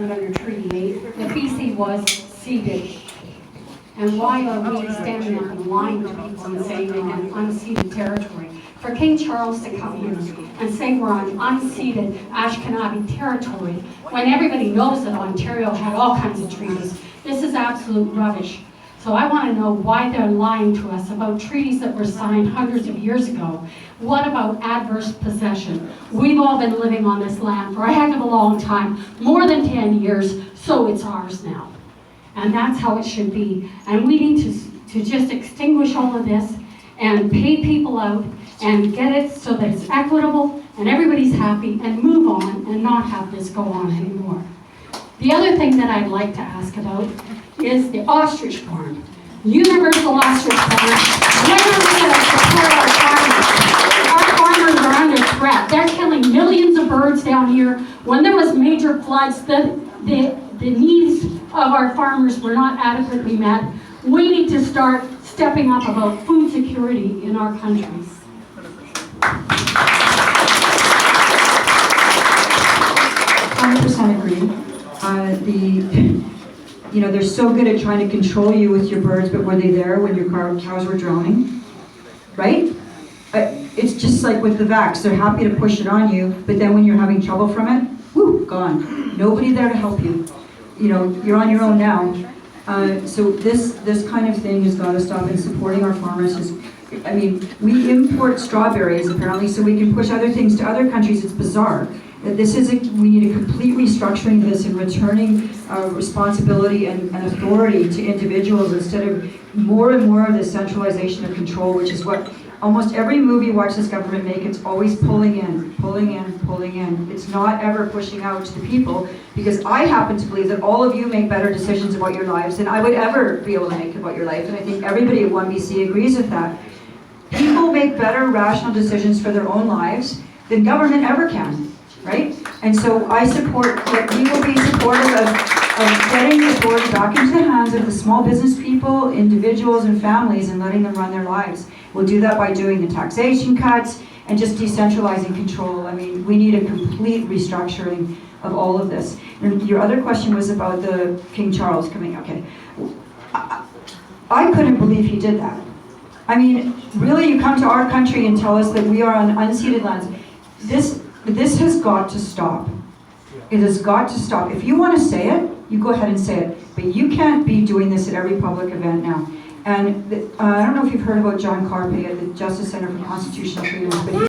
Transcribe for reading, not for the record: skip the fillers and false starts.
land under Treaty 8, the BC was ceded. And why are we standing up and lying to people and saying they get unceded territory? For King Charles to come here and say we're on unceded Ashkenazi territory, when everybody knows that Ontario had all kinds of treaties, this is absolute rubbish. So I want to know why they're lying to us about treaties that were signed hundreds of years ago. What about adverse possession? We've all been living on this land for a heck of a long time, more than 10 years, so it's ours now. And that's how it should be. And we need to just extinguish all of this and pay people out and get it so that it's equitable and everybody's happy and move on and not have this go on anymore. The other thing that I'd like to ask about is the ostrich farm. Universal ostrich farm. When are we going to support our farmers? Our farmers are under threat. They're killing millions of birds down here. When there was major floods, the needs of our farmers were not adequately met. We need to start stepping up about food security in our countries. 100% agree. They're so good at trying to control you with your birds, but were they there when your cows were drowning? Right? It's just like with the vax. They're happy to push it on you, but then when you're having trouble from it, whoo, gone. Nobody there to help you. You're on your own now. So this kind of thing has got to stop, and supporting our farmers we import strawberries apparently so we can push other things to other countries. It's bizarre. We need a complete restructuring of this and returning responsibility and authority to individuals instead of more and more of this centralization of control, which is what almost every movie watch this government make. It's always pulling in, pulling in, pulling in. It's not ever pushing out to the people, because I happen to believe that all of you make better decisions about your lives than I would ever be able to make about your life, and I think everybody at 1BC agrees with that. People make better rational decisions for their own lives than government ever can. Right? And so I support that we will be supportive of getting the authority back into the hands of the small business people, individuals and families, and letting them run their lives. We'll do that by doing the taxation cuts and just decentralizing control. We need a complete restructuring of all of this. And your other question was about the King Charles coming. Okay. I couldn't believe he did that. Really, you come to our country and tell us that we are on unceded lands. This has got to stop. It has got to stop. If you want to say it, you go ahead and say it. But you can't be doing this at every public event now. And I don't know if you've heard about John Carpay at the Justice Center for Constitutional Freedoms, but